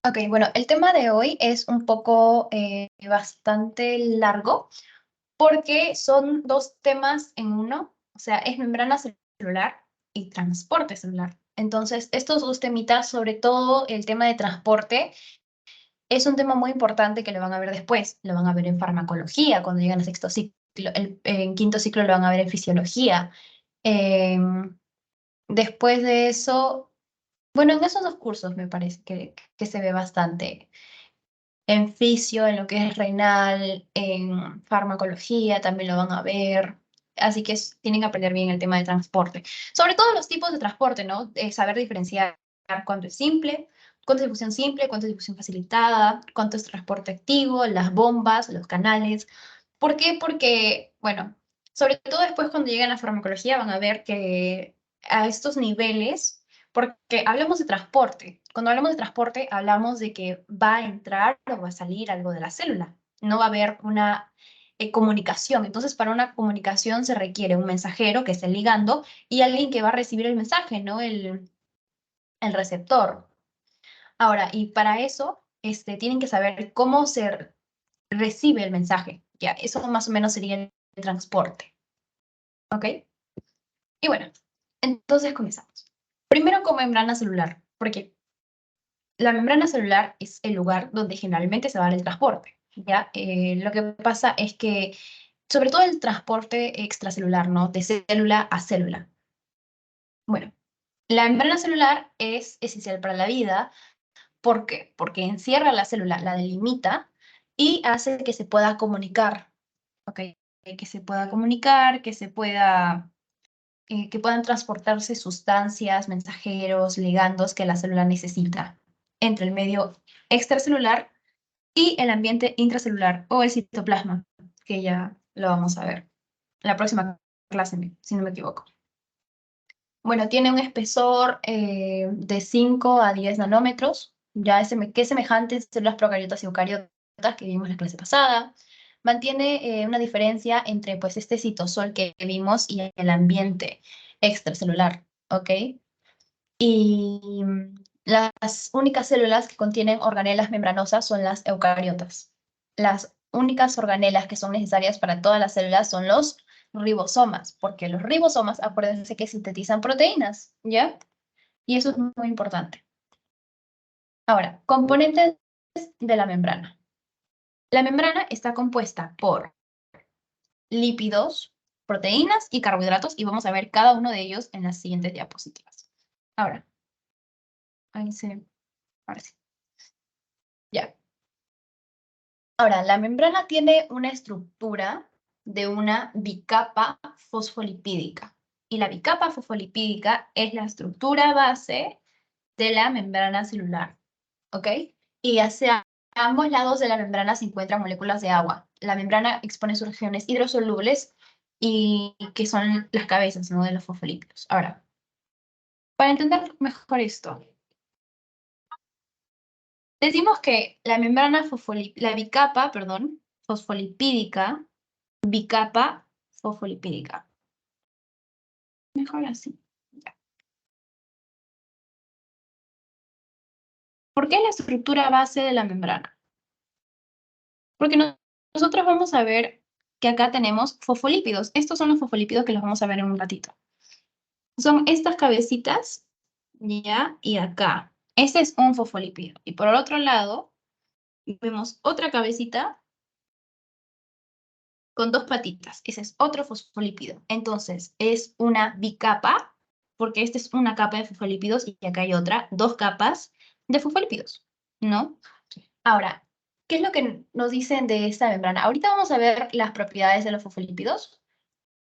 Ok, bueno, el tema de hoy es un poco bastante largo porque son dos temas en uno, o sea, es membrana celular y transporte celular. Entonces, estos dos temitas, sobre todo el tema de transporte, es un tema muy importante que lo van a ver después. Lo van a ver en farmacología cuando llegan a sexto ciclo, en quinto ciclo lo van a ver en fisiología. Em, Después de eso, bueno, en esos dos cursos me parece que se ve bastante en fisio, en lo que es renal, en farmacología también lo van a ver. Así que tienen que aprender bien el tema de transporte. Sobre todo los tipos de transporte, ¿no? Saber diferenciar cuánto es simple, cuánto es difusión simple, cuánto es difusión facilitada, cuánto es transporte activo, las bombas, los canales. ¿Por qué? Porque, bueno, sobre todo después cuando lleguen a farmacología van a ver que a estos niveles, porque hablamos de transporte. Cuando hablamos de transporte, hablamos de que va a entrar o va a salir algo de la célula. No va a haber una comunicación. Entonces, para una comunicación se requiere un mensajero, que es el ligando, y alguien que va a recibir el mensaje, ¿no? El receptor. Ahora, y para eso, tienen que saber cómo se recibe el mensaje. Ya, eso más o menos sería el transporte. ¿Ok? Y bueno, entonces comenzamos. Primero con membrana celular, porque la membrana celular es el lugar donde generalmente se va a dar el transporte, ¿ya? Lo que pasa es que, sobre todo el transporte extracelular, ¿no? De célula a célula. Bueno, la membrana celular es esencial para la vida. ¿Por qué? Porque encierra la célula, la delimita y hace que se pueda comunicar, ¿ok? Que se pueda comunicar, que puedan transportarse sustancias, mensajeros, ligandos que la célula necesita entre el medio extracelular y el ambiente intracelular o el citoplasma, que ya lo vamos a ver la próxima clase, si no me equivoco. Bueno, tiene un espesor de 5 a 10 nanómetros, ya que es semejante en células procariotas y eucariotas que vimos en la clase pasada. Mantiene una diferencia entre pues, este citosol que vimos y el ambiente extracelular, ¿ok? Y las únicas células que contienen organelas membranosas son las eucariotas. Las únicas organelas que son necesarias para todas las células son los ribosomas, porque los ribosomas, acuérdense que sintetizan proteínas, ¿ya? Y eso es muy importante. Ahora, componentes de la membrana. La membrana está compuesta por lípidos, proteínas y carbohidratos, y vamos a ver cada uno de ellos en las siguientes diapositivas. Ahora, ahí se parece. Ya. Ahora, la membrana tiene una estructura de una bicapa fosfolipídica. Y la bicapa fosfolipídica es la estructura base de la membrana celular, ¿ok? Y hacia ambos lados de la membrana se encuentran moléculas de agua. La membrana expone sus regiones hidrosolubles y que son las cabezas, ¿no? De los fosfolípidos. Ahora, para entender mejor esto, decimos que la membrana la bicapa, perdón, fosfolipídica, bicapa fosfolipídica. Mejor así. Ya. ¿Por qué es la estructura base de la membrana? Porque nosotros vamos a ver que acá tenemos fosfolípidos. Estos son los fosfolípidos que los vamos a ver en un ratito. Son estas cabecitas, ¿ya? Y acá. Este es un fosfolípido. Y por el otro lado, vemos otra cabecita con dos patitas. Ese es otro fosfolípido. Entonces, es una bicapa, porque esta es una capa de fosfolípidos y acá hay otra, dos capas de fosfolípidos, ¿no? Ahora, ¿qué es lo que nos dicen de esta membrana? Ahorita vamos a ver las propiedades de los fosfolípidos,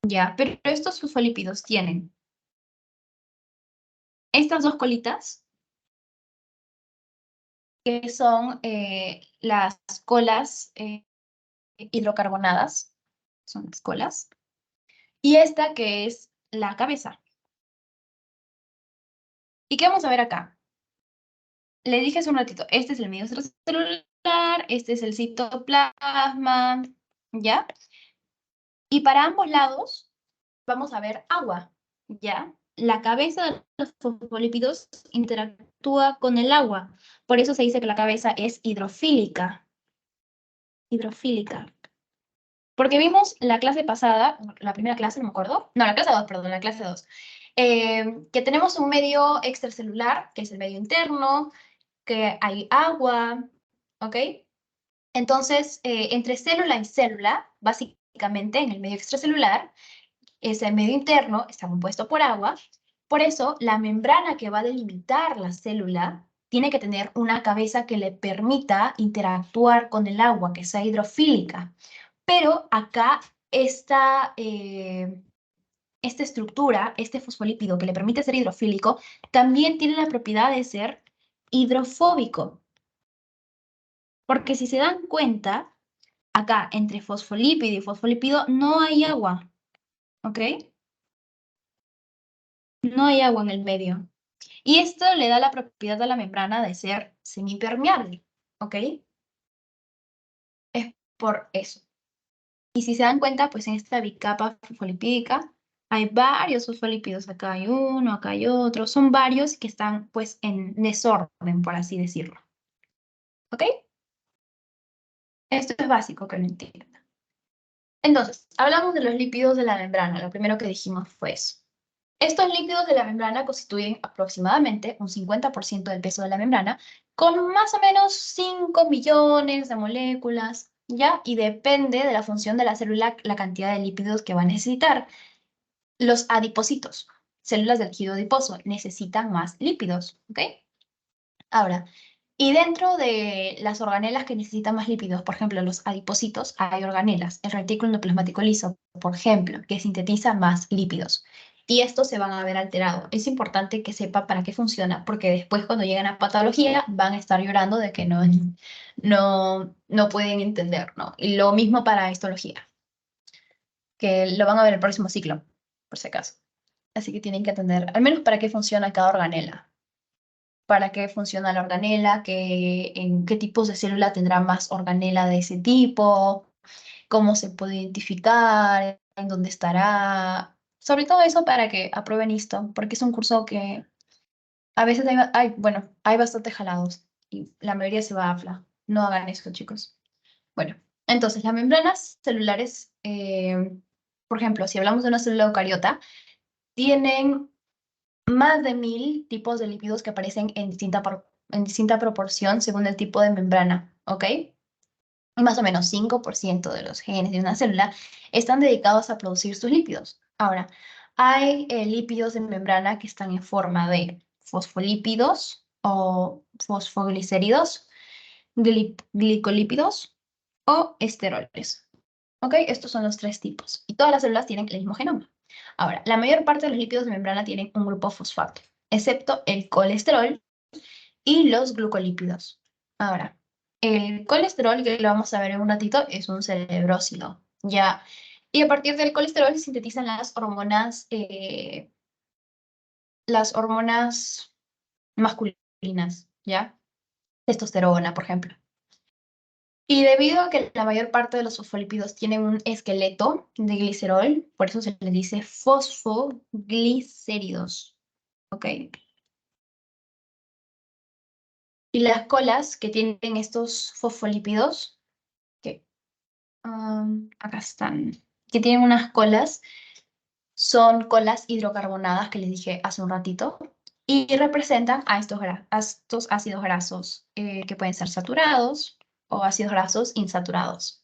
ya, pero estos fosfolípidos tienen estas dos colitas, que son las colas hidrocarbonadas, son las colas, y esta que es la cabeza. ¿Y qué vamos a ver acá? Le dije hace un ratito, este es el medio extracelular, este es el citoplasma, ¿ya? Y para ambos lados vamos a ver agua, ¿ya? la cabeza de los fosfolípidos interactúa con el agua. Por eso se dice que la cabeza es hidrofílica. Hidrofílica. Porque vimos la clase pasada, la primera clase, no me acuerdo. No, la clase 2, perdón, la clase 2. Que tenemos un medio extracelular, que es el medio interno, que hay agua, ¿ok? Entonces, entre célula y célula, básicamente en el medio extracelular, ese medio interno está compuesto por agua. Por eso, la membrana que va a delimitar la célula tiene que tener una cabeza que le permita interactuar con el agua, que sea hidrofílica. Pero acá esta estructura, este fosfolípido que le permite ser hidrofílico, también tiene la propiedad de ser hidrofóbico. Porque si se dan cuenta, acá entre fosfolípido y fosfolípido no hay agua, ¿ok? No hay agua en el medio. Y esto le da la propiedad a la membrana de ser semipermeable, ¿ok? Es por eso. Y si se dan cuenta, pues en esta bicapa fosfolipídica hay varios fosfolípidos. Acá hay uno, acá hay otro. Son varios que están pues en desorden, por así decirlo. ¿Ok? Esto es básico que lo entiendan. Entonces, hablamos de los lípidos de la membrana. Lo primero que dijimos fue eso. Estos lípidos de la membrana constituyen aproximadamente un 50% del peso de la membrana, con más o menos 5 millones de moléculas, ¿ya? Y depende de la función de la célula la cantidad de lípidos que va a necesitar. Los adipocitos, células del tejido adiposo, necesitan más lípidos, ¿ok? Ahora, y dentro de las organelas que necesitan más lípidos, por ejemplo, los adipocitos, hay organelas, el retículo endoplasmático liso, por ejemplo, que sintetiza más lípidos. Y estos se van a ver alterados. Es importante que sepa para qué funciona, porque después cuando llegan a patología van a estar llorando de que no pueden entender, ¿no? Y lo mismo para histología, que lo van a ver el próximo ciclo, por si acaso. Así que tienen que atender, al menos para qué funciona cada organela, para qué funciona la organela, en qué tipos de célula tendrá más organela de ese tipo, cómo se puede identificar, en dónde estará. Sobre todo eso para que aprueben esto, porque es un curso que a veces bueno, hay bastante jalados y la mayoría se va a AFLA. No hagan eso, chicos. Bueno, entonces las membranas celulares, por ejemplo, si hablamos de una célula eucariota, tienen más de 1000 tipos de lípidos que aparecen en distinta proporción según el tipo de membrana, ¿ok? Y más o menos 5% de los genes de una célula están dedicados a producir sus lípidos. Ahora, hay lípidos de membrana que están en forma de fosfolípidos o fosfoglicéridos, glicolípidos o esteroles. ¿Ok? Estos son los tres tipos. Y todas las células tienen el mismo genoma. Ahora, la mayor parte de los lípidos de membrana tienen un grupo fosfato, excepto el colesterol y los glucolípidos. Ahora, el colesterol, que lo vamos a ver en un ratito, es un cerebrócido, ¿ya? Y a partir del colesterol se sintetizan las hormonas masculinas, ¿ya? Testosterona, por ejemplo. Y debido a que la mayor parte de los fosfolípidos tienen un esqueleto de glicerol, por eso se les dice fosfoglicéridos, ¿ok? Y las colas que tienen estos fosfolípidos, que acá están, que tienen unas colas, son colas hidrocarbonadas que les dije hace un ratito, y representan a estos ácidos grasos que pueden ser saturados o ácidos grasos insaturados.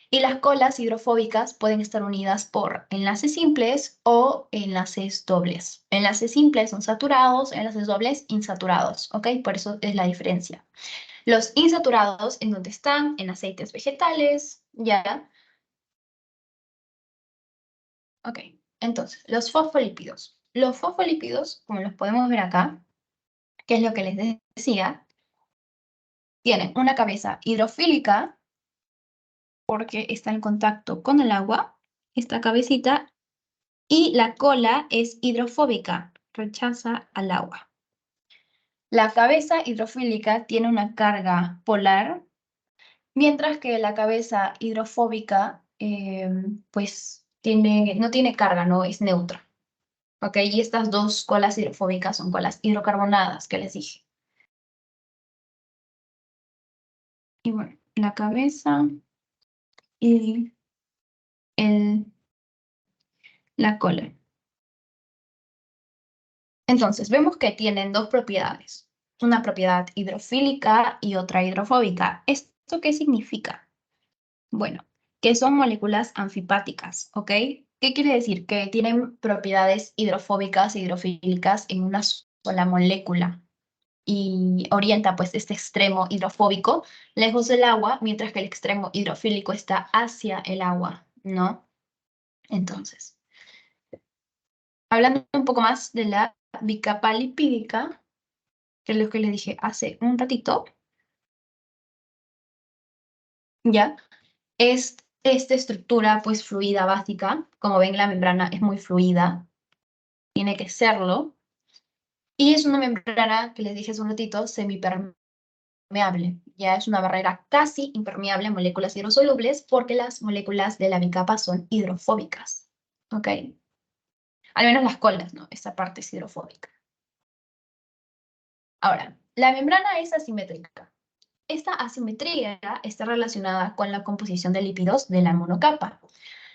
Y las colas hidrofóbicas pueden estar unidas por enlaces simples o enlaces dobles. Enlaces simples son saturados, enlaces dobles insaturados, ¿ok? Por eso es la diferencia. Los insaturados, ¿en donde están? En aceites vegetales, ¿ya? Ok, entonces, los fosfolípidos. Los fosfolípidos, como los podemos ver acá, que es lo que les decía, tienen una cabeza hidrofílica porque está en contacto con el agua, esta cabecita, y la cola es hidrofóbica, rechaza al agua. La cabeza hidrofílica tiene una carga polar, mientras que la cabeza hidrofóbica pues no tiene carga, no es neutra. ¿ok? Y estas dos colas hidrofóbicas son colas hidrocarbonadas que les dije. Y bueno, la cabeza y la cola. Entonces, vemos que tienen dos propiedades. Una propiedad hidrofílica y otra hidrofóbica. ¿Esto qué significa? Bueno, que son moléculas anfipáticas, ¿ok? ¿Qué quiere decir? Que tienen propiedades hidrofóbicas e hidrofílicas en una sola molécula y orienta pues este extremo hidrofóbico lejos del agua, mientras que el extremo hidrofílico está hacia el agua, ¿no? Entonces, hablando un poco más de la bicapa lipídica, que es lo que les dije hace un ratito, ¿ya? Es esta estructura pues fluida básica, como ven la membrana es muy fluida, tiene que serlo, y es una membrana, que les dije hace un ratito, semipermeable, ya es una barrera casi impermeable a moléculas hidrosolubles porque las moléculas de la bicapa son hidrofóbicas, ¿ok? Al menos las colas, ¿no? Esta parte es hidrofóbica. Ahora, la membrana es asimétrica. Esta asimetría está relacionada con la composición de lípidos de la monocapa.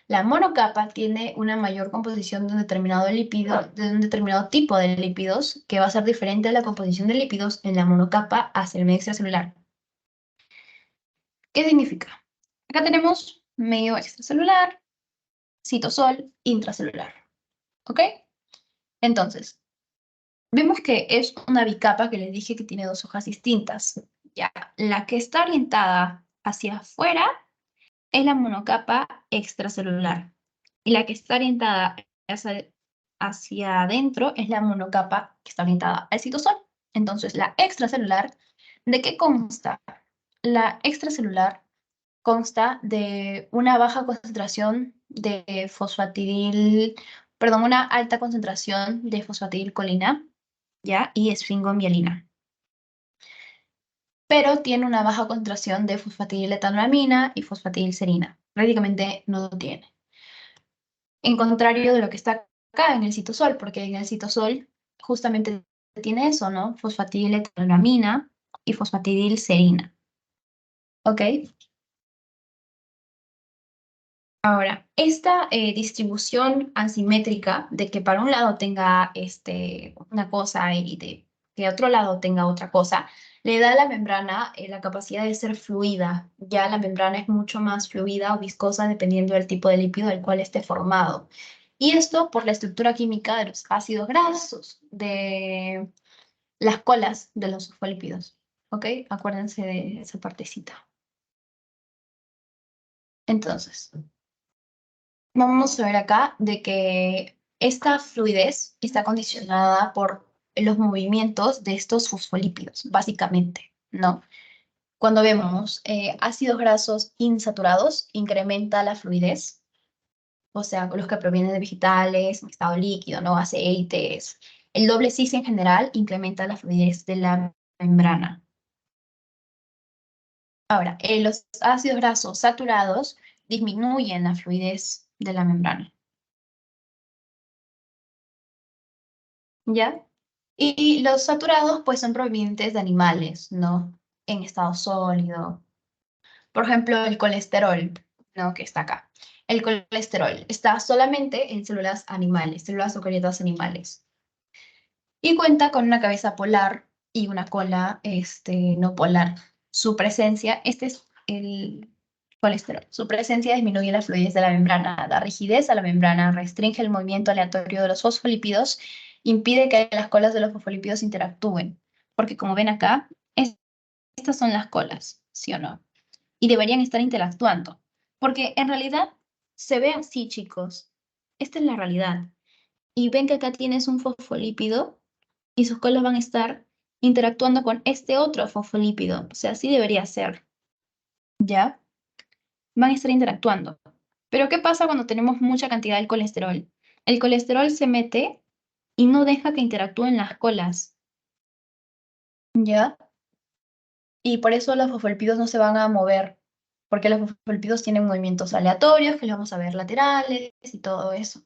La monocapa tiene una mayor composición de un determinado lípido, de un determinado tipo de lípidos, que va a ser diferente a la composición de lípidos en la monocapa hacia el medio extracelular. ¿Qué significa? Acá tenemos medio extracelular, citosol, intracelular. ¿Ok? Entonces, vemos que es una bicapa que les dije que tiene dos hojas distintas. Ya, la que está orientada hacia afuera es la monocapa extracelular. Y la que está orientada hacia adentro es la monocapa que está orientada al citosol. Entonces, la extracelular, ¿de qué consta? La extracelular consta de una baja concentración de fosfatidil, perdón, una alta concentración de fosfatidilcolina, ¿ya? Y esfingomielina. Pero tiene una baja concentración de fosfatidiletolamina y fosfatidilserina. Prácticamente no tiene. En contrario de lo que está acá en el citosol, porque en el citosol justamente tiene eso, ¿no? Fosfatidiletolamina y fosfatidilserina. ¿Ok? Ahora, esta distribución asimétrica de que para un lado tenga una cosa y de que otro lado tenga otra cosa, le da a la membrana la capacidad de ser fluida. Ya la membrana es mucho más fluida o viscosa dependiendo del tipo de lípido del cual esté formado. Y esto por la estructura química de los ácidos grasos, de las colas de los fosfolípidos. ¿Ok? Acuérdense de esa partecita. Entonces, vamos a ver acá de que esta fluidez está condicionada por los movimientos de estos fosfolípidos, básicamente, ¿no? Cuando vemos ácidos grasos insaturados, incrementa la fluidez, o sea, los que provienen de vegetales, en estado líquido, ¿no? Aceites. El doble cis en general incrementa la fluidez de la membrana. Ahora, los ácidos grasos saturados disminuyen la fluidez de la membrana. ¿Ya? Y los saturados, pues, son provenientes de animales, ¿no? En estado sólido. Por ejemplo, el colesterol, ¿no? Que está acá. El colesterol está solamente en células animales, células eucariotas animales. Y cuenta con una cabeza polar y una cola, no polar. Su presencia, este es el colesterol. Su presencia disminuye la fluidez de la membrana, da rigidez a la membrana, restringe el movimiento aleatorio de los fosfolípidos, impide que las colas de los fosfolípidos interactúen. Porque como ven acá, estas son las colas, ¿sí o no? Y deberían estar interactuando. Porque en realidad se ve así, chicos. Esta es la realidad. Y ven que acá tienes un fosfolípido y sus colas van a estar interactuando con este otro fosfolípido. O sea, así debería ser. ¿Ya? Van a estar interactuando. Pero ¿qué pasa cuando tenemos mucha cantidad de colesterol? El colesterol se mete y no deja que interactúen las colas. ¿Ya? Y por eso los fosfolípidos no se van a mover, porque los fosfolípidos tienen movimientos aleatorios, que los vamos a ver laterales y todo eso.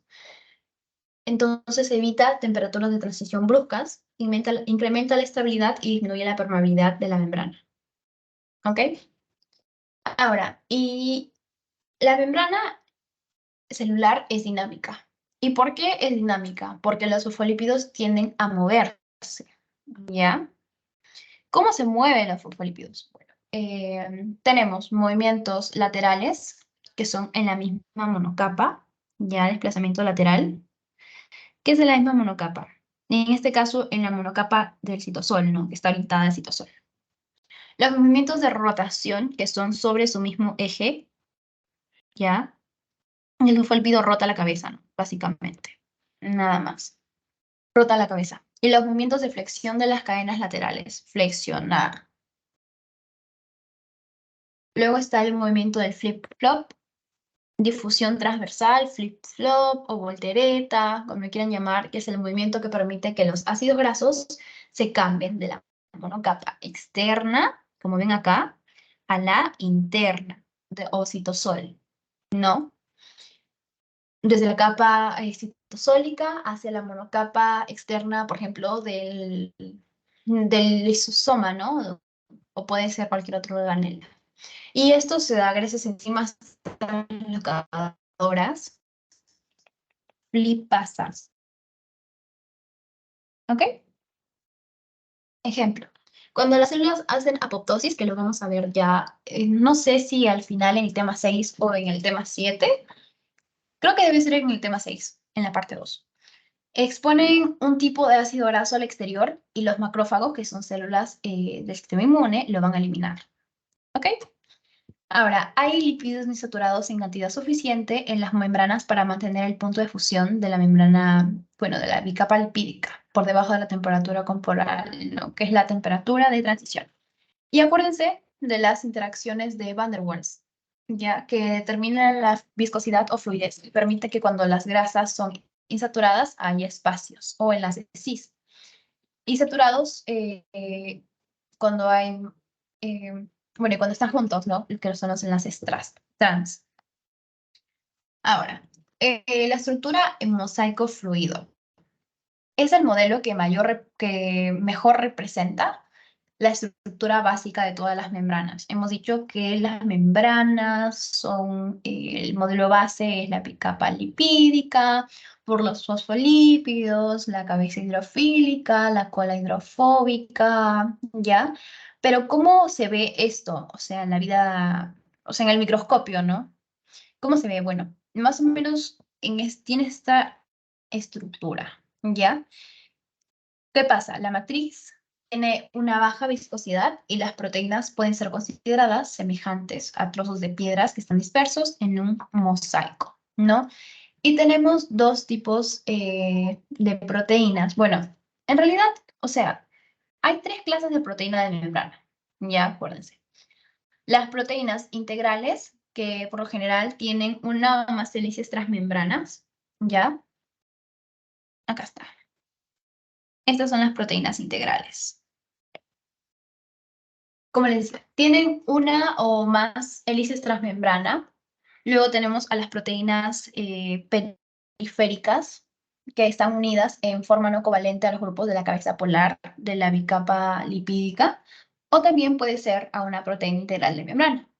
Entonces evita temperaturas de transición bruscas, incrementa la estabilidad y disminuye la permeabilidad de la membrana. ¿Ok? Ahora, y la membrana celular es dinámica. ¿Y por qué es dinámica? Porque los fosfolípidos tienden a moverse, ¿ya? ¿Cómo se mueven los fosfolípidos? Bueno, tenemos movimientos laterales, que son en la misma monocapa, ya desplazamiento lateral, que es en la misma monocapa. En este caso, en la monocapa del citosol, ¿no? Que está orientada al citosol. Los movimientos de rotación, que son sobre su mismo eje, ¿ya? El fosfolípido rota la cabeza, ¿no? Básicamente. Nada más. Rota la cabeza. Y los movimientos de flexión de las cadenas laterales. Flexionar. Luego está el movimiento del flip-flop, difusión transversal, flip-flop o voltereta, como lo quieran llamar, que es el movimiento que permite que los ácidos grasos se cambien de la monocapa externa, como ven acá, a la interna, o citosol, ¿no? Desde la capa citosólica hacia la monocapa externa, por ejemplo, del lisosoma, ¿no? O puede ser cualquier otro organelo. Y esto se da gracias a enzimas locadoras lipasas. ¿Ok? Ejemplo. Cuando las células hacen apoptosis, que lo vamos a ver ya, no sé si al final en el tema 6 o en el tema 7, creo que debe ser en el tema 6, en la parte 2. Exponen un tipo de ácido graso al exterior y los macrófagos, que son células del sistema inmune, lo van a eliminar. ¿Ok? Ahora, hay lípidos insaturados en cantidad suficiente en las membranas para mantener el punto de fusión de la membrana, bueno, de la bicapa lipídica, por debajo de la temperatura corporal, ¿no? Que es la temperatura de transición. Y acuérdense de las interacciones de Van der Waals, ya que determinan la viscosidad o fluidez y permite que cuando las grasas son insaturadas haya espacios, o enlaces cis. Y saturados, cuando hay, bueno, cuando están juntos, ¿no? Que son los enlaces trans. Ahora, la estructura en mosaico fluido es el modelo que mejor representa la estructura básica de todas las membranas. Hemos dicho que las membranas son, el modelo base es la capa lipídica, por los fosfolípidos, la cabeza hidrofílica, la cola hidrofóbica, ¿ya? Pero ¿cómo se ve esto? O sea, en la vida, o sea, en el microscopio, ¿no? ¿Cómo se ve? Bueno, más o menos tiene esta estructura, ¿ya? ¿Qué pasa? La matriz tiene una baja viscosidad y las proteínas pueden ser consideradas semejantes a trozos de piedras que están dispersos en un mosaico, ¿no? Y tenemos dos tipos de proteínas. Bueno, en realidad, o sea, hay tres clases de proteína de membrana, ya acuérdense. Las proteínas integrales, que por lo general tienen una o más hélices transmembranas, ¿ya? Acá está. Estas son las proteínas integrales. Como les decía, tienen una o más hélices transmembrana. Luego tenemos a las proteínas periféricas, que están unidas en forma no covalente a los grupos de la cabeza polar de la bicapa lipídica, o también puede ser a una proteína integral de membrana.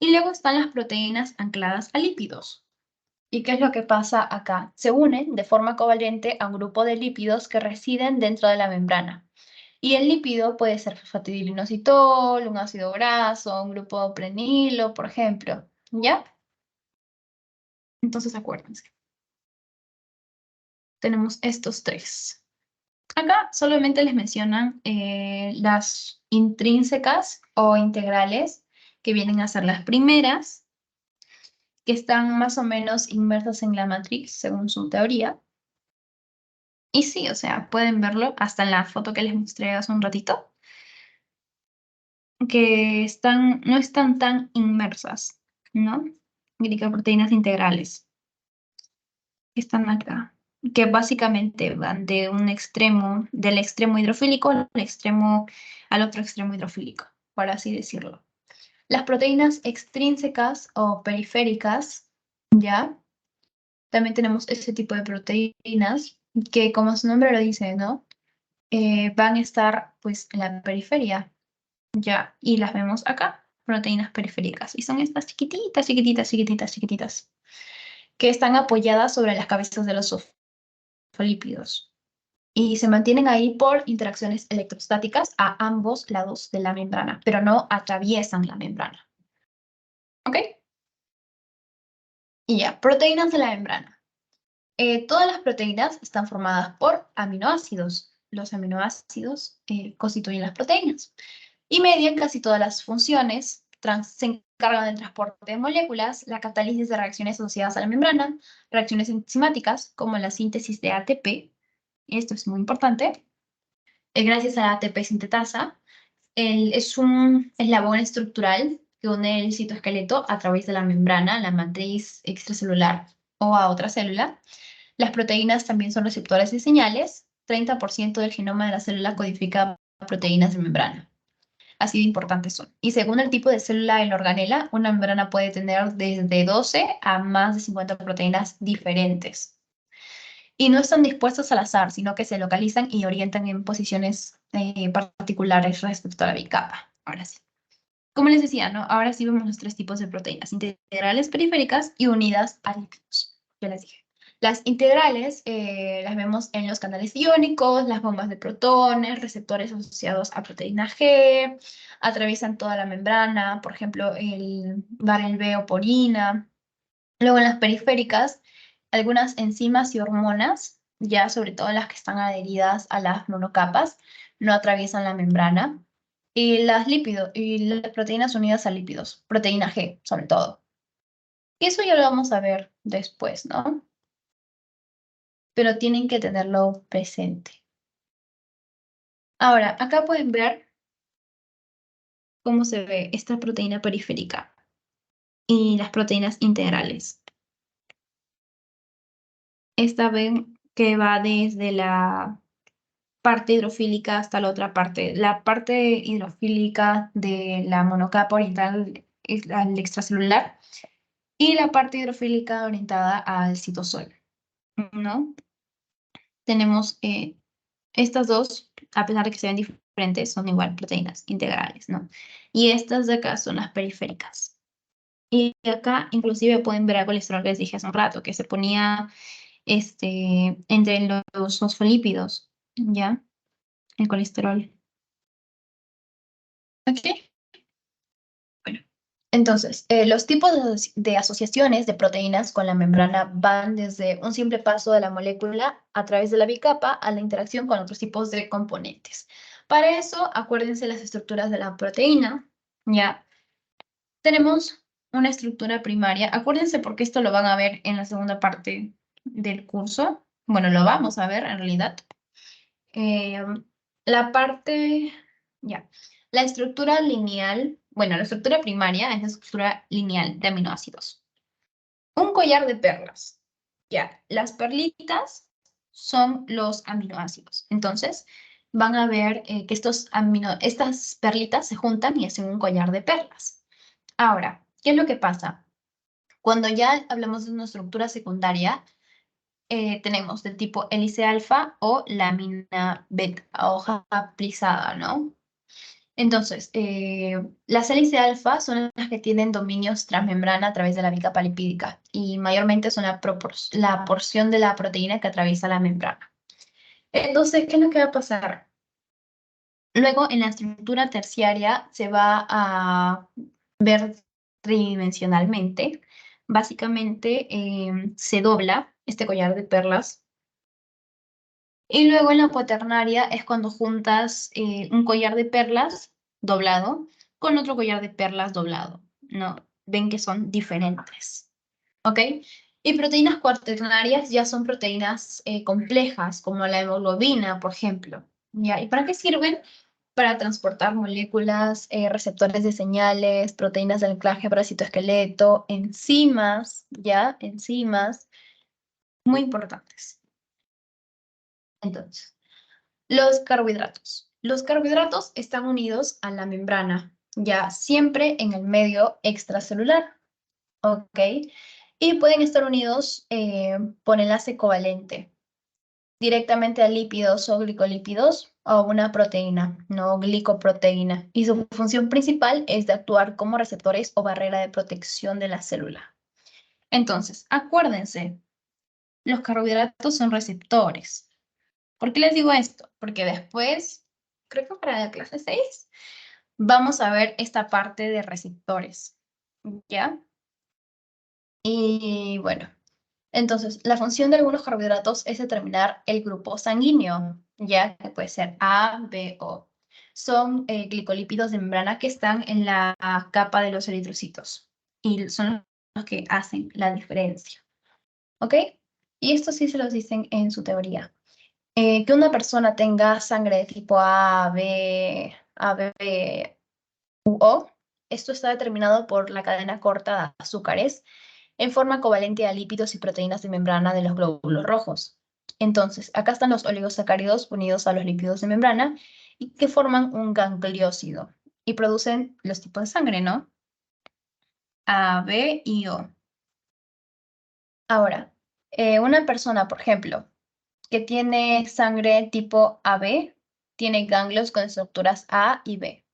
Y luego están las proteínas ancladas a lípidos. ¿Y qué es lo que pasa acá? Se unen de forma covalente a un grupo de lípidos que residen dentro de la membrana. Y el lípido puede ser fosfatidilinositol, un ácido graso, un grupo prenilo, por ejemplo. ¿Ya? Entonces acuérdense. Tenemos estos tres. Acá solamente les mencionan las intrínsecas o integrales, que vienen a ser las primeras, que están más o menos inmersas en la matriz, según su teoría. Y sí, o sea, pueden verlo hasta en la foto que les mostré hace un ratito, que no están tan inmersas, ¿no? Glicoproteínas integrales, que están acá, que básicamente van de un extremo, del extremo hidrofílico al otro extremo hidrofílico, por así decirlo. Las proteínas extrínsecas o periféricas, ¿ya? También tenemos ese tipo de proteínas que, como su nombre lo dice, ¿no? Van a estar, pues, en la periferia, ¿ya? Y las vemos acá, proteínas periféricas. Y son estas chiquititas, chiquititas, chiquititas, chiquititas, que están apoyadas sobre las cabezas de los fosfolípidos. Y se mantienen ahí por interacciones electrostáticas a ambos lados de la membrana, pero no atraviesan la membrana. ¿Ok? Y ya, proteínas de la membrana. Todas las proteínas están formadas por aminoácidos. Los aminoácidos constituyen las proteínas y median casi todas las funciones. Se encargan del transporte de moléculas, la catálisis de reacciones asociadas a la membrana, reacciones enzimáticas como la síntesis de ATP. Esto es muy importante. Gracias a la ATP sintetasa, es un eslabón estructural que une el citoesqueleto a través de la membrana, la matriz extracelular o a otra célula. Las proteínas también son receptores de señales. 30% del genoma de la célula codifica proteínas de membrana. Así de importantes son. Y según el tipo de célula en la organela, una membrana puede tener desde 12 a más de 50 proteínas diferentes. Y no están dispuestas al azar, sino que se localizan y orientan en posiciones particulares respecto a la bicapa. Ahora sí. Como les decía, ¿no? Ahora sí vemos los tres tipos de proteínas, integrales periféricas y unidas a lípidos. Ya les dije. Las integrales las vemos en los canales iónicos, las bombas de protones, receptores asociados a proteína G, atraviesan toda la membrana, por ejemplo, el barril B o porina. Luego en las periféricas, algunas enzimas y hormonas, ya sobre todo las que están adheridas a las monocapas, no atraviesan la membrana. Y las lípidos y las proteínas unidas a lípidos, proteína G, sobre todo. Y eso ya lo vamos a ver después, ¿no? Pero tienen que tenerlo presente. Ahora, acá pueden ver cómo se ve esta proteína periférica y las proteínas integrales. Esta ven que va desde la parte hidrofílica hasta la otra parte. La parte hidrofílica de la monocapa oriental es al extracelular y la parte hidrofílica orientada al citosol, ¿no? Tenemos estas dos, a pesar de que se ven diferentes, son igual proteínas integrales, ¿no? Y estas de acá son las periféricas. Y acá inclusive pueden ver el colesterol que les dije hace un rato, que se ponía entre los fosfolípidos, ¿ya? El colesterol. ¿Ok? Bueno, entonces, los tipos de asociaciones de proteínas con la membrana van desde un simple paso de la molécula a través de la bicapa a la interacción con otros tipos de componentes. Para eso, acuérdense las estructuras de la proteína. Ya tenemos una estructura primaria. Acuérdense porque esto lo van a ver en la segunda parte del curso. Bueno, lo vamos a ver en realidad. Eh, la parte, ya, la estructura lineal, bueno, la estructura primaria es la estructura lineal de aminoácidos. Un collar de perlas, ya, las perlitas son los aminoácidos. Entonces, van a ver que estas perlitas se juntan y hacen un collar de perlas. Ahora, ¿qué es lo que pasa? Cuando ya hablamos de una estructura secundaria, tenemos del tipo hélice alfa o lámina beta, hoja plisada, ¿no? Entonces, las hélices alfa son las que tienen dominios transmembrana a través de la bicapa lipídica y mayormente son la porción de la proteína que atraviesa la membrana. Entonces, ¿qué es lo que va a pasar? Luego, en la estructura terciaria se va a ver tridimensionalmente. Básicamente, se dobla este collar de perlas. Y luego en la cuaternaria es cuando juntas un collar de perlas doblado con otro collar de perlas doblado, ¿no? Ven que son diferentes, ¿ok? Y proteínas cuaternarias ya son proteínas complejas, como la hemoglobina, por ejemplo, ¿ya? ¿Y para qué sirven? Para transportar moléculas, receptores de señales, proteínas de anclaje para citoesqueleto, enzimas, ¿ya? Enzimas, muy importantes. Entonces, los carbohidratos. Los carbohidratos están unidos a la membrana, ya siempre en el medio extracelular, ¿ok? y pueden estar unidos por enlace covalente directamente a lípidos o glicolípidos o una proteína, no glicoproteína. Y su función principal es de actuar como receptores o barrera de protección de la célula. Entonces, acuérdense, los carbohidratos son receptores. ¿Por qué les digo esto? Porque después, creo que para la clase 6, vamos a ver esta parte de receptores, ¿ya? Y bueno, entonces, la función de algunos carbohidratos es determinar el grupo sanguíneo, ya que puede ser A, B, O. Son glicolípidos de membrana que están en la capa de los eritrocitos y son los que hacen la diferencia, ¿ok? Y esto sí se los dicen en su teoría. Que una persona tenga sangre de tipo A, B, u O, esto está determinado por la cadena corta de azúcares en forma covalente a lípidos y proteínas de membrana de los glóbulos rojos. Entonces, acá están los oligosacáridos unidos a los lípidos de membrana y que forman un gangliósido y producen los tipos de sangre, ¿no? A, B y O. Ahora, una persona, por ejemplo, que tiene sangre tipo AB, tiene ganglios con estructuras A y B.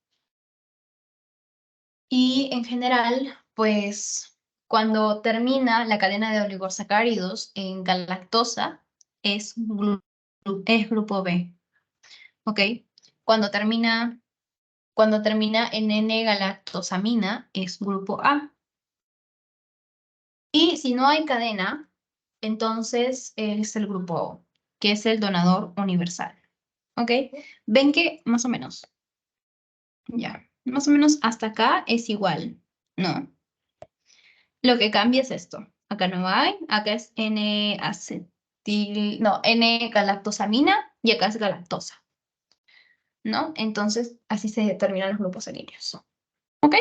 Y en general, pues cuando termina la cadena de oligosacáridos en galactosa, es, es grupo B, ¿ok? Cuando termina, cuando termina en N-galactosamina, es grupo A. Y si no hay cadena, entonces es el grupo O, que es el donador universal, ¿ok? Ven que más o menos, ya, más o menos hasta acá es igual, ¿no? Lo que cambia es esto. Acá no hay, acá es N-acetil, no, N-galactosamina y acá es galactosa, ¿no? Entonces, así se determinan los grupos sanguíneos. ¿Ok?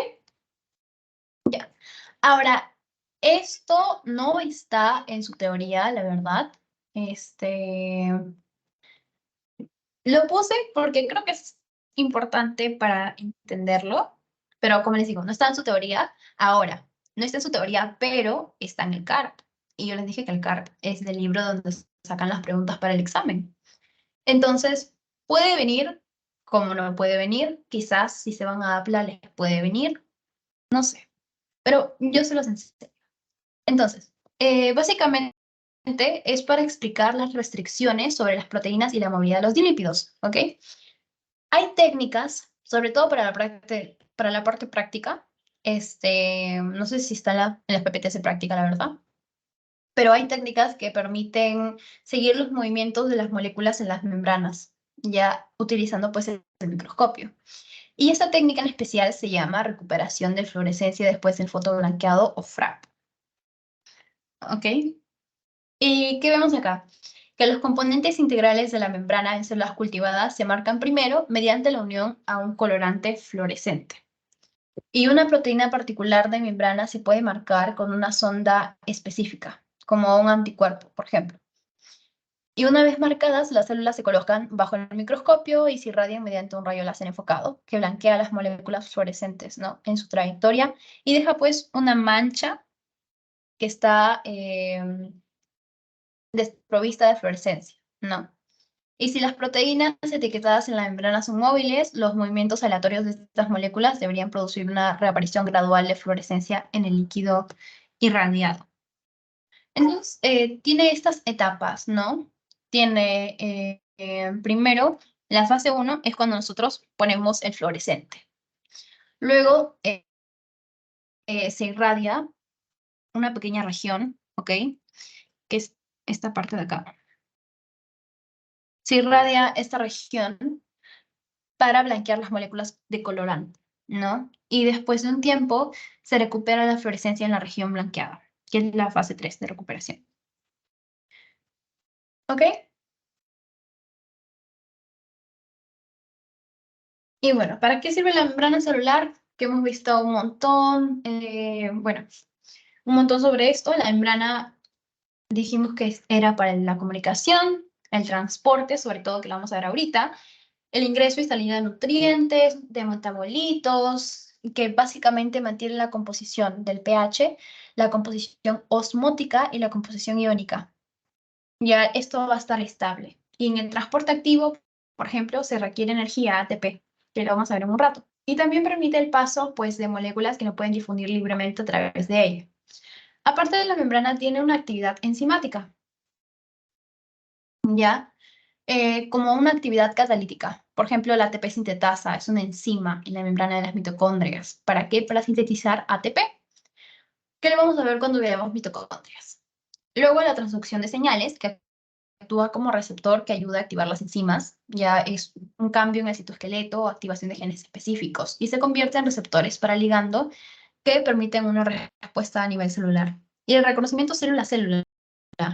Ya. Ahora, esto no está en su teoría, la verdad. Este, lo puse porque creo que es importante para entenderlo, pero como les digo, no está en su teoría. Ahora, no está en su teoría, pero está en el CARP. Y yo les dije que el CARP es del libro donde sacan las preguntas para el examen. Entonces, puede venir, como no puede venir, quizás si se van a APLA les puede venir, no sé, pero yo se los enseño. Entonces, básicamente es para explicar las restricciones sobre las proteínas y la movilidad de los dilípidos, ¿ok? Hay técnicas, sobre todo para la parte práctica, no sé si está en las PPTs de práctica, la verdad, pero hay técnicas que permiten seguir los movimientos de las moléculas en las membranas, ya utilizando pues el microscopio. Y esta técnica en especial se llama recuperación de fluorescencia después del fotoblanqueado o FRAP, ¿ok? ¿Y qué vemos acá? Que los componentes integrales de la membrana en células cultivadas se marcan primero mediante la unión a un colorante fluorescente. Y una proteína particular de membrana se puede marcar con una sonda específica, como un anticuerpo, por ejemplo. Y una vez marcadas, las células se colocan bajo el microscopio y se irradian mediante un rayo láser enfocado, que blanquea las moléculas fluorescentes, ¿no?, en su trayectoria y deja pues una mancha que está desprovista de fluorescencia, ¿no? Y si las proteínas etiquetadas en la membrana son móviles, los movimientos aleatorios de estas moléculas deberían producir una reaparición gradual de fluorescencia en el líquido irradiado. Entonces, tiene estas etapas, ¿no? Tiene, primero, la fase 1 es cuando nosotros ponemos el fluorescente. Luego, se irradia una pequeña región, ¿ok? Que es esta parte de acá. Se irradia esta región para blanquear las moléculas de colorante, ¿no? Y después de un tiempo se recupera la fluorescencia en la región blanqueada, que es la fase 3 de recuperación. ¿Ok? Y bueno, ¿para qué sirve la membrana celular? Que hemos visto un montón, bueno, un montón sobre esto. La membrana dijimos que era para la comunicación, el transporte, sobre todo que la vamos a ver ahorita, el ingreso y salida de nutrientes, de metabolitos, que básicamente mantienen la composición del pH, la composición osmótica y la composición iónica. Ya esto va a estar estable. Y en el transporte activo, por ejemplo, se requiere energía ATP, que lo vamos a ver en un rato. Y también permite el paso, pues, de moléculas que no pueden difundir libremente a través de ella. Aparte de la membrana, tiene una actividad enzimática, ¿ya? Como una actividad catalítica. Por ejemplo, la ATP sintetasa es una enzima en la membrana de las mitocondrias. ¿Para qué? Para sintetizar ATP, que lo vamos a ver cuando veamos mitocondrias. Luego, la transducción de señales, que actúa como receptor que ayuda a activar las enzimas. Ya es un cambio en el citoesqueleto o activación de genes específicos y se convierte en receptores para ligando que permiten una respuesta a nivel celular. Y el reconocimiento célula a célula,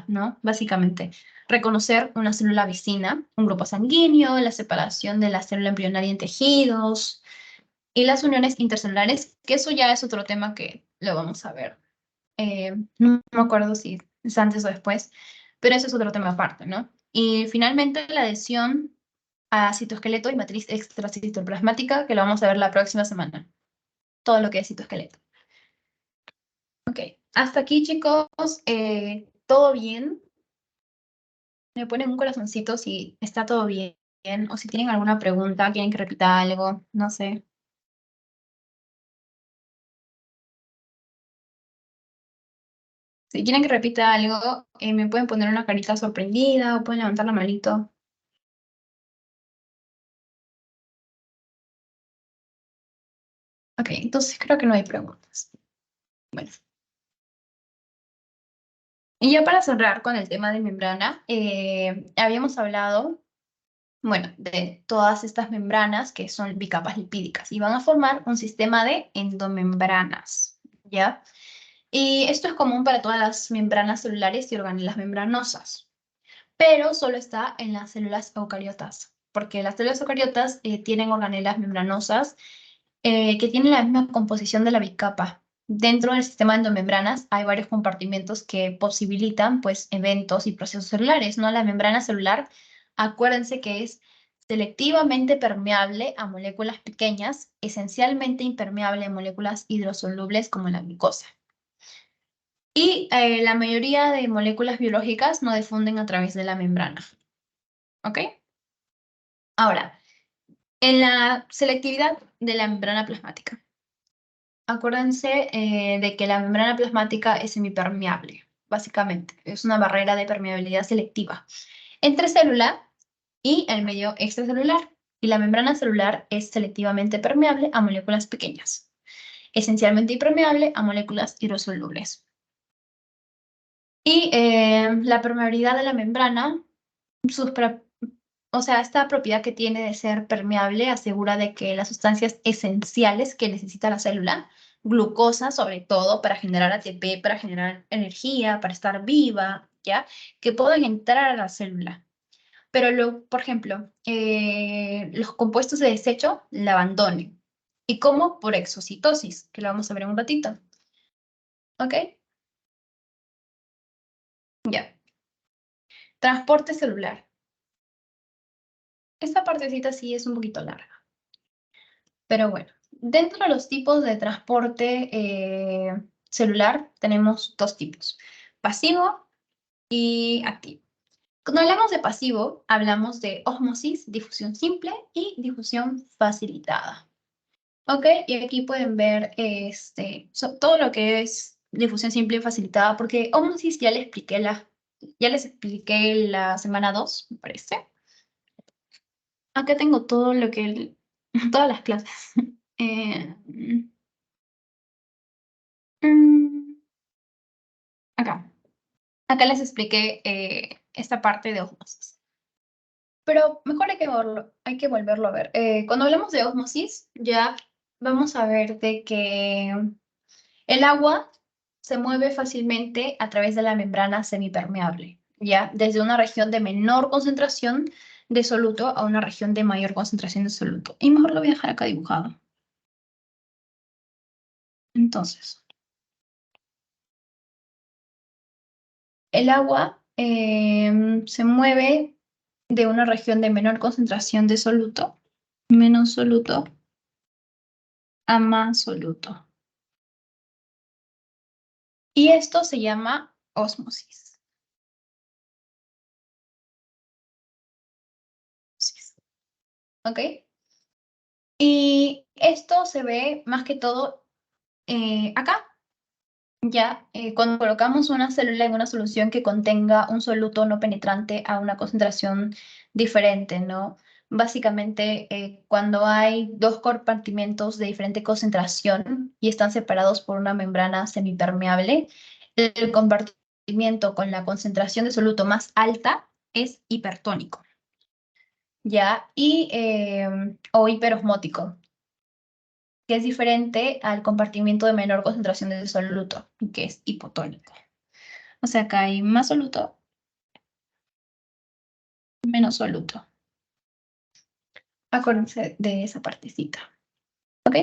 ¿no? Básicamente, reconocer una célula vecina, un grupo sanguíneo, la separación de la célula embrionaria en tejidos y las uniones intercelulares, que eso ya es otro tema que lo vamos a ver. No me acuerdo si es antes o después, pero eso es otro tema aparte, ¿no? Y finalmente la adhesión a citoesqueleto y matriz extracitoplasmática, que lo vamos a ver la próxima semana. Todo lo que es citoesqueleto. Ok, hasta aquí, chicos, ¿todo bien? Me ponen un corazoncito si está todo bien, o si tienen alguna pregunta, quieren que repita algo, no sé. Si quieren que repita algo, me pueden poner una carita sorprendida o pueden levantar la manito. Ok, entonces creo que no hay preguntas. Bueno. Y ya para cerrar con el tema de membrana, habíamos hablado, bueno, de todas estas membranas que son bicapas lipídicas y van a formar un sistema de endomembranas, ¿ya? Y esto es común para todas las membranas celulares y organelas membranosas, pero solo está en las células eucariotas, porque las células eucariotas tienen organelas membranosas que tienen la misma composición de la bicapa. Dentro del sistema de endomembranas hay varios compartimentos que posibilitan pues eventos y procesos celulares, ¿no? La membrana celular, acuérdense que es selectivamente permeable a moléculas pequeñas, esencialmente impermeable a moléculas hidrosolubles como la glucosa. Y la mayoría de moléculas biológicas no difunden a través de la membrana. ¿Ok? Ahora, en la selectividad de la membrana plasmática. Acuérdense de que la membrana plasmática es semipermeable, básicamente. Es una barrera de permeabilidad selectiva entre célula y el medio extracelular. Y la membrana celular es selectivamente permeable a moléculas pequeñas, esencialmente impermeable a moléculas hidrosolubles. Y la permeabilidad de la membrana, o sea, esta propiedad que tiene de ser permeable asegura de que las sustancias esenciales que necesita la célula, glucosa sobre todo para generar ATP, para generar energía, para estar viva, ¿ya? Que puedan entrar a la célula. Pero, por ejemplo, los compuestos de desecho la abandonen. ¿Y cómo? Por exocitosis, que lo vamos a ver en un ratito. ¿Ok? Ya. Transporte celular. Esta partecita sí es un poquito larga. Pero bueno, dentro de los tipos de transporte celular tenemos dos tipos, pasivo y activo. Cuando hablamos de pasivo, hablamos de ósmosis, difusión simple y difusión facilitada. ¿Ok? Y aquí pueden ver todo lo que es difusión simple y facilitada, porque ósmosis ya les expliqué la semana 2, me parece. Acá tengo todo lo que, todas las clases. Eh, mm, acá. Acá les expliqué esta parte de ósmosis. Pero mejor hay que volverlo a ver. Cuando hablamos de ósmosis, ya vamos a ver de que el agua se mueve fácilmente a través de la membrana semipermeable, ya desde una región de menor concentración de soluto a una región de mayor concentración de soluto. Y mejor lo voy a dejar acá dibujado. Entonces, el agua se mueve de una región de menor concentración de soluto, menos soluto, soluto. Y esto se llama ósmosis. ¿Ok? Y esto se ve más que todo acá. Ya, cuando colocamos una célula en una solución que contenga un soluto no penetrante a una concentración diferente, ¿no? Básicamente, cuando hay dos compartimentos de diferente concentración y están separados por una membrana semipermeable, el compartimiento con la concentración de soluto más alta es hipertónico, ¿ya? O hiperosmótico, que es diferente al compartimiento de menor concentración de soluto, que es hipotónico. O sea, acá hay más soluto, menos soluto. Acuérdense de esa partecita. ¿Ok?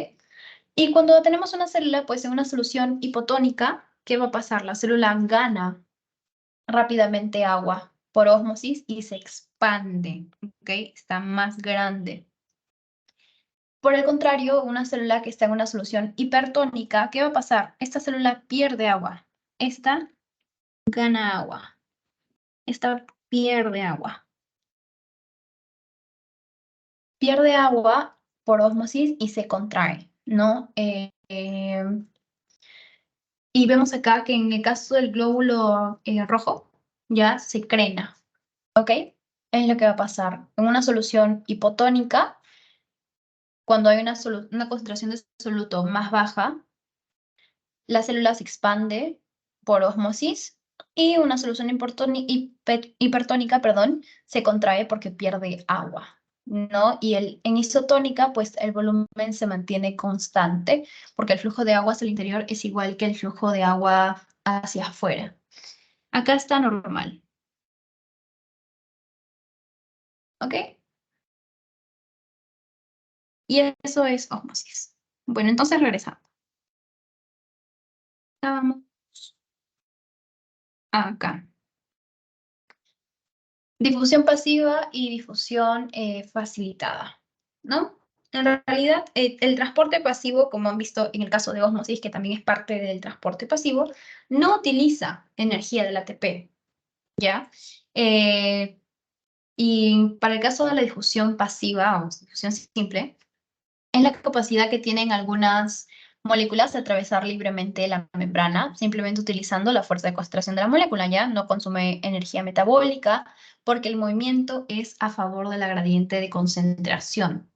Y cuando tenemos una célula, pues en una solución hipotónica, ¿qué va a pasar? La célula gana rápidamente agua por ósmosis y se expande. ¿Ok? Está más grande. Por el contrario, una célula que está en una solución hipertónica, ¿qué va a pasar? Esta célula pierde agua. Esta gana agua. Esta pierde agua. Pierde agua por ósmosis y se contrae, ¿no? Y vemos acá que en el caso del glóbulo rojo, ya se crena, ¿ok? Es lo que va a pasar. En una solución hipotónica, cuando hay una concentración de soluto más baja, la célula se expande por ósmosis y una solución hipertónica, perdón, se contrae porque pierde agua, ¿no? Y en isotónica, pues el volumen se mantiene constante porque el flujo de agua hacia el interior es igual que el flujo de agua hacia afuera. Acá está normal, ¿ok? Y eso es ósmosis. Bueno, entonces regresando. Vamos acá. Difusión pasiva y difusión facilitada, ¿no? En realidad, el transporte pasivo, como han visto en el caso de ósmosis, que también es parte del transporte pasivo, no utiliza energía del ATP, ¿ya? Y para el caso de la difusión pasiva o difusión simple, es la capacidad que tienen algunas moléculas de atravesar libremente la membrana, simplemente utilizando la fuerza de concentración de la molécula, ¿ya? No consume energía metabólica, porque el movimiento es a favor de la gradiente de concentración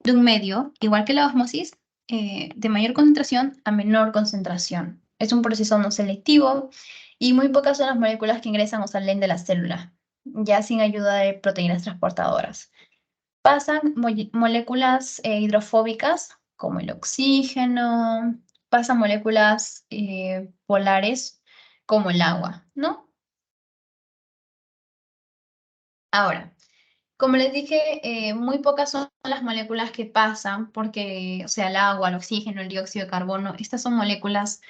de un medio, igual que la ósmosis, de mayor concentración a menor concentración. Es un proceso no selectivo y muy pocas son las moléculas que ingresan o salen de la célula, ya sin ayuda de proteínas transportadoras. Pasan moléculas hidrofóbicas como el oxígeno, pasan moléculas polares como el agua, ¿no? Ahora, como les dije, muy pocas son las moléculas que pasan porque, o sea, el agua, el oxígeno, el dióxido de carbono, estas son moléculas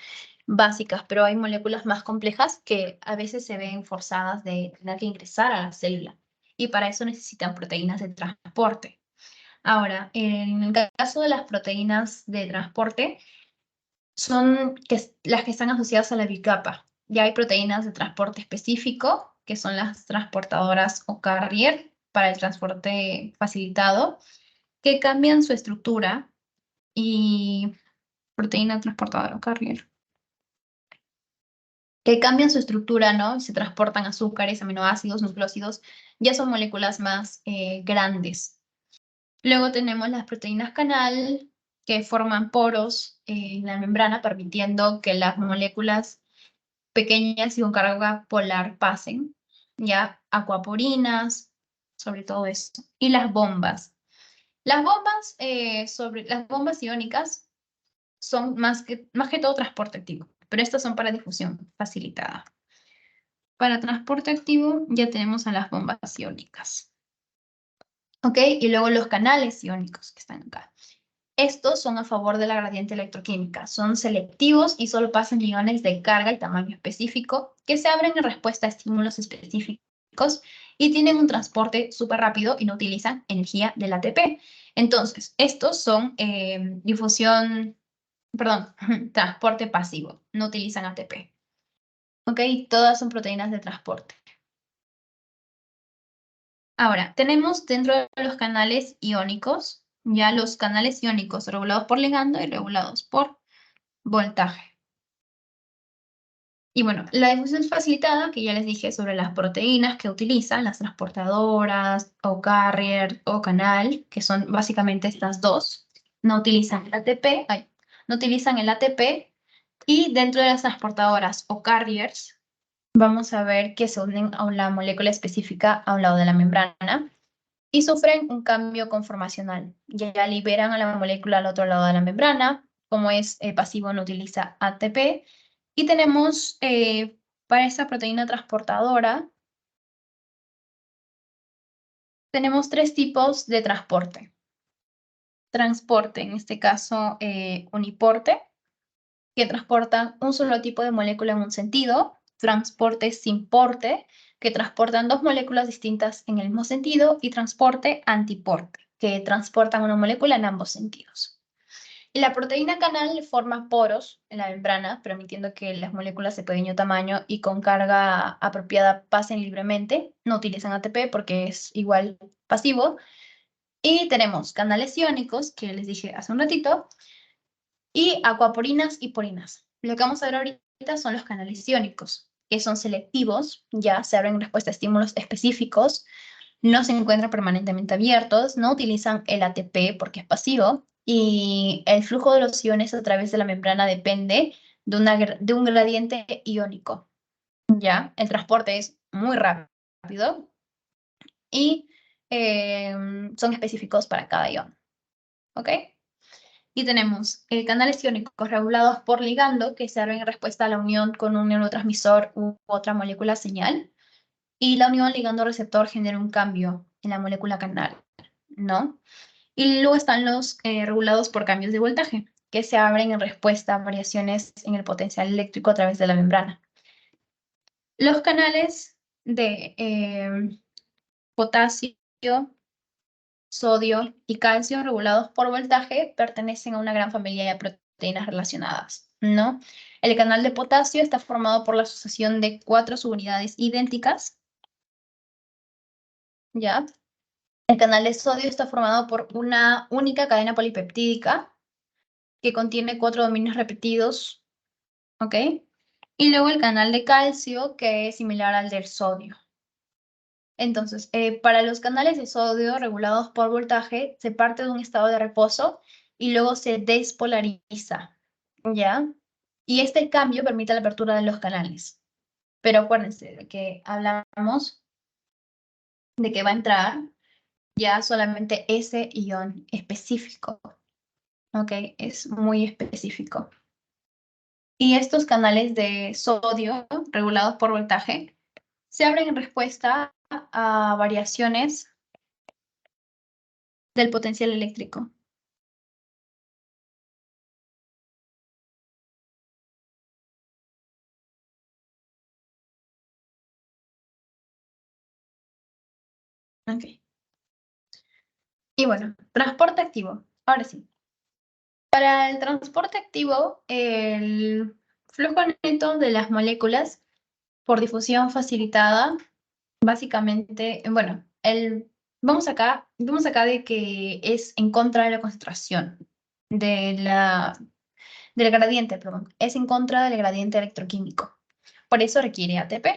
básicas, pero hay moléculas más complejas que a veces se ven forzadas de tener que ingresar a la célula y para eso necesitan proteínas de transporte. Ahora, en el caso de las proteínas de transporte, son las que están asociadas a la bicapa. Ya hay proteínas de transporte específico, que son las transportadoras o carrier para el transporte facilitado, que cambian su estructura y proteína transportadora o carrier, que cambian su estructura, ¿no? Y se transportan azúcares, aminoácidos, nucleósidos, ya son moléculas más grandes. Luego tenemos las proteínas canal, que forman poros en la membrana, permitiendo que las moléculas pequeñas y con carga polar pasen, ya acuaporinas, sobre todo eso. Y las bombas. Las bombas iónicas son más que todo transporte activo, pero estas son para difusión facilitada. Para transporte activo ya tenemos a las bombas iónicas. ¿Ok? Y luego los canales iónicos que están acá. Estos son a favor de la gradiente electroquímica, son selectivos y solo pasan iones de carga y tamaño específico que se abren en respuesta a estímulos específicos y tienen un transporte súper rápido y no utilizan energía del ATP. Entonces, estos son transporte pasivo, no utilizan ATP. ¿Ok? Todas son proteínas de transporte. Ahora, tenemos dentro de los canales iónicos, ya los canales iónicos regulados por ligando y regulados por voltaje. Y bueno, la difusión facilitada, que ya les dije sobre las proteínas que utilizan, las transportadoras o carrier o canal, que son básicamente estas dos, no utilizan el ATP, no utilizan el ATP, y dentro de las transportadoras o carriers, vamos a ver que se unen a una molécula específica a un lado de la membrana y sufren un cambio conformacional. Ya liberan a la molécula al otro lado de la membrana, como es pasivo no utiliza ATP, y tenemos para esta proteína transportadora, tenemos tres tipos de transporte. Transporte, en este caso uniporte, que transportan un solo tipo de molécula en un sentido. Transporte sin porte, que transportan dos moléculas distintas en el mismo sentido. Y transporte antiporte, que transportan una molécula en ambos sentidos. Y la proteína canal forma poros en la membrana, permitiendo que las moléculas de pequeño tamaño y con carga apropiada pasen libremente. No utilizan ATP porque es igual pasivo. Y tenemos canales iónicos, que les dije hace un ratito, y acuaporinas y porinas. Lo que vamos a ver ahorita son los canales iónicos, que son selectivos, ya se abren en respuesta a estímulos específicos, no se encuentran permanentemente abiertos, no utilizan el ATP porque es pasivo, y el flujo de los iones a través de la membrana depende de un gradiente iónico. Ya, el transporte es muy rápido y son específicos para cada ion. ¿Ok? Y tenemos canales iónicos regulados por ligando, que se abren en respuesta a la unión con un neurotransmisor u otra molécula señal. Y la unión ligando-receptor genera un cambio en la molécula canal, ¿no? Y luego están los regulados por cambios de voltaje, que se abren en respuesta a variaciones en el potencial eléctrico a través de la membrana. Los canales de potasio, sodio y calcio regulados por voltaje pertenecen a una gran familia de proteínas relacionadas, ¿no? El canal de potasio está formado por la asociación de 4 subunidades idénticas, ¿ya? El canal de sodio está formado por una única cadena polipeptídica que contiene 4 dominios repetidos, ¿ok? Y luego el canal de calcio, que es similar al del sodio. Entonces, para los canales de sodio regulados por voltaje, se parte de un estado de reposo y luego se despolariza, ¿ya? Y este cambio permite la apertura de los canales. Pero acuérdense de que hablamos de que va a entrar ya solamente ese ion específico, ¿ok? Es muy específico. Y estos canales de sodio regulados por voltaje se abren en respuesta a variaciones del potencial eléctrico. Okay. Y bueno, transporte activo. Ahora sí. Para el transporte activo, el flujo neto de las moléculas por difusión facilitada, básicamente, bueno, vamos acá de que es en contra de la concentración del gradiente, perdón, es en contra del gradiente electroquímico. Por eso requiere ATP,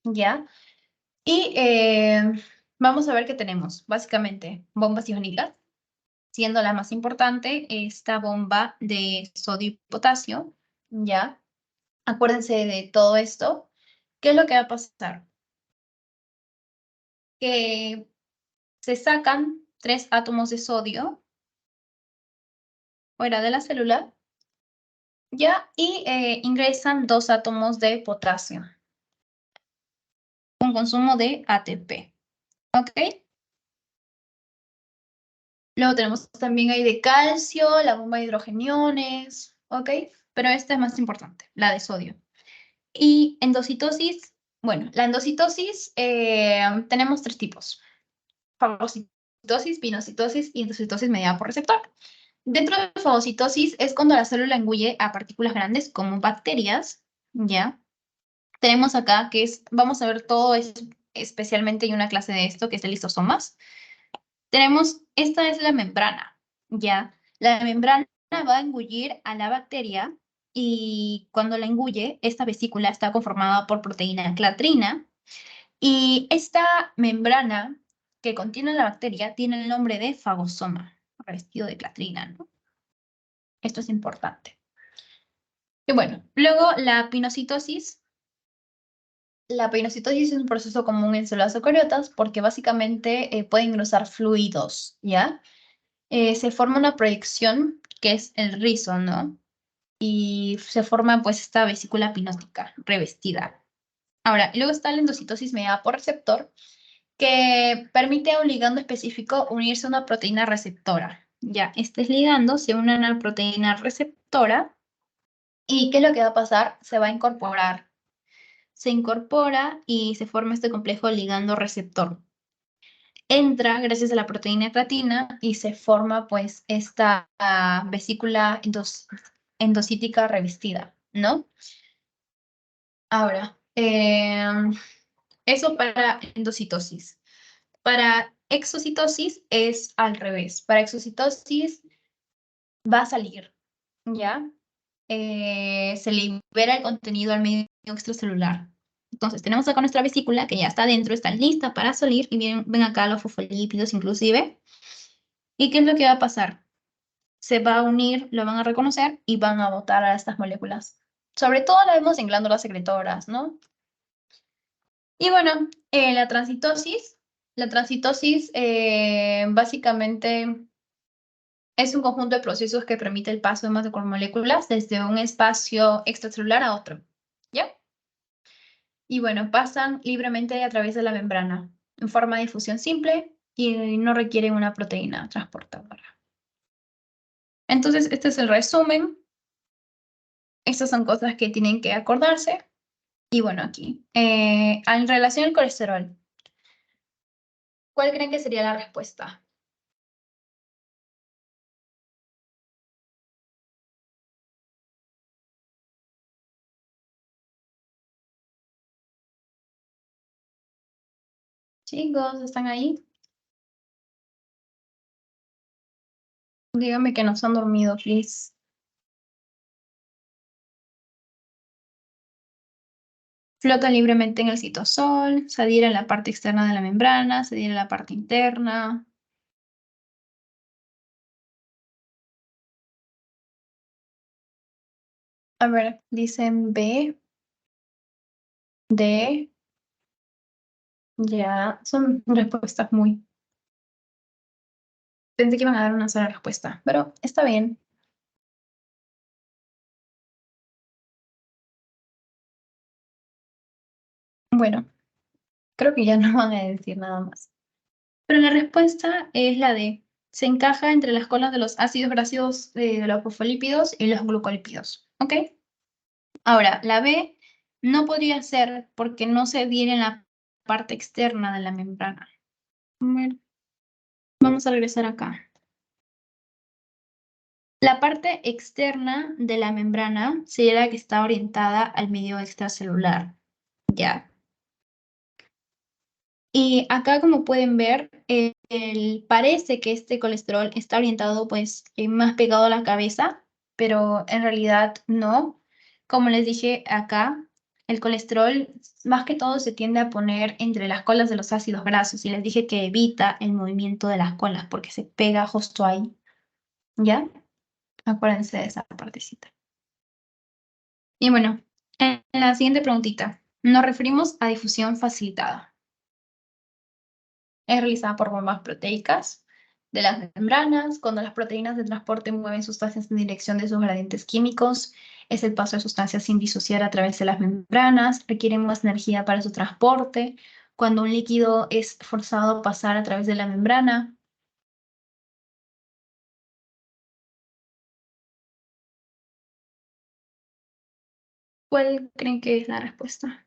¿ya? Y vamos a ver qué tenemos. Básicamente, bombas iónicas, siendo la más importante esta bomba de sodio y potasio, ¿ya? Acuérdense de todo esto. ¿Qué es lo que va a pasar? Que se sacan 3 átomos de sodio fuera de la célula, ¿ya? Y ingresan 2 átomos de potasio, con consumo de ATP, ¿ok? Luego tenemos también ahí de calcio, la bomba de hidrogeniones, ¿ok? Pero esta es más importante, la de sodio. Y endocitosis, bueno, la endocitosis tenemos 3 tipos. fagocitosis, pinocitosis y endocitosis mediada por receptor. Dentro de la fagocitosis es cuando la célula engulle a partículas grandes como bacterias, ¿ya? Tenemos acá que es, vamos a ver todo es, especialmente hay una clase de esto que es el lisosomas. Tenemos, esta es la membrana, ¿ya? La membrana va a engullir a la bacteria y cuando la engulle, esta vesícula está conformada por proteína clatrina y esta membrana que contiene la bacteria tiene el nombre de fagosoma, revestido de clatrina, ¿no? Esto es importante. Y bueno, luego la pinocitosis. La pinocitosis es un proceso común en células eucariotas porque básicamente pueden ingresar fluidos, ¿ya? Se forma una proyección que es el rizo, ¿no? Y se forma pues esta vesícula pinótica revestida. Ahora, luego está la endocitosis mediada por receptor, que permite a un ligando específico unirse a una proteína receptora. Ya, este ligando se une a una proteína receptora y ¿qué es lo que va a pasar? Se va a incorporar. Se incorpora y se forma este complejo ligando-receptor. Entra gracias a la proteína creatina y se forma pues esta vesícula endocítica revestida, ¿no? Ahora, eso para endocitosis. Para exocitosis es al revés. Para exocitosis va a salir, ¿ya? Se libera el contenido al medio extracelular. Entonces, tenemos acá nuestra vesícula que ya está dentro, está lista para salir y ven acá los fosfolípidos inclusive. ¿Y qué es lo que va a pasar? Se va a unir, lo van a reconocer y van a botar a estas moléculas. Sobre todo la vemos en glándulas secretoras, ¿no? Y bueno, la transitosis básicamente es un conjunto de procesos que permite el paso de macromoléculas desde un espacio extracelular a otro, ¿ya? Y bueno, pasan libremente a través de la membrana, en forma de difusión simple y no requieren una proteína transportadora. Entonces, este es el resumen. Estas son cosas que tienen que acordarse. Y bueno, aquí, en relación al colesterol, ¿cuál creen que sería la respuesta? Chicos, ¿están ahí? Díganme que no se han dormido, please. Flota libremente en el citosol, se adhiere a la parte externa de la membrana, se adhiere a la parte interna. A ver, dicen B, D, ya, son respuestas muy... Pensé que iban a dar una sola respuesta, pero está bien. Bueno, creo que ya no van a decir nada más. Pero la respuesta es la D. Se encaja entre las colas de los ácidos grasos de los fosfolípidos y los glucolípidos. ¿Ok? Ahora, la B no podría ser porque no se adhiere en la parte externa de la membrana. Bueno, vamos a regresar acá. La parte externa de la membrana sería la que está orientada al medio extracelular. Ya. Y acá, como pueden ver, parece que este colesterol está orientado pues más pegado a la cabeza, pero en realidad no. Como les dije acá, el colesterol más que todo se tiende a poner entre las colas de los ácidos grasos y les dije que evita el movimiento de las colas porque se pega justo ahí. ¿Ya? Acuérdense de esa partecita. Y bueno, en la siguiente preguntita, nos referimos a difusión facilitada. Es realizada por bombas proteicas de las membranas. Cuando las proteínas de transporte mueven sustancias en dirección de sus gradientes químicos, es el paso de sustancias sin disociar a través de las membranas, requieren más energía para su transporte. Cuando un líquido es forzado a pasar a través de la membrana, ¿cuál creen que es la respuesta?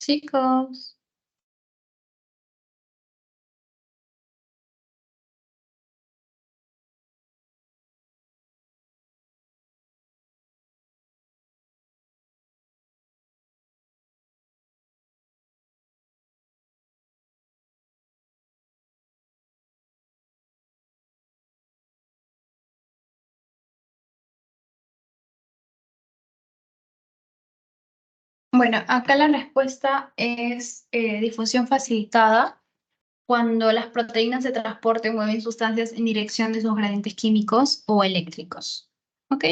chicos. Bueno, acá la respuesta es difusión facilitada cuando las proteínas de transporte mueven sustancias en dirección de sus gradientes químicos o eléctricos. ¿Ok?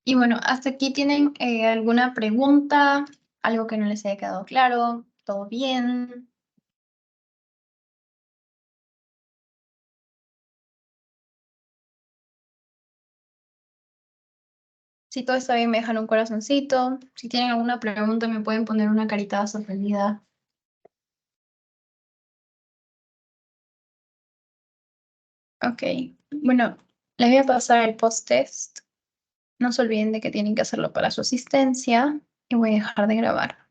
Y bueno, hasta aquí tienen alguna pregunta, algo que no les haya quedado claro, ¿todo bien? Si todo está bien, me dejan un corazoncito. Si tienen alguna pregunta, me pueden poner una carita sorprendida. Ok, bueno, les voy a pasar el post-test. No se olviden de que tienen que hacerlo para su asistencia y voy a dejar de grabar.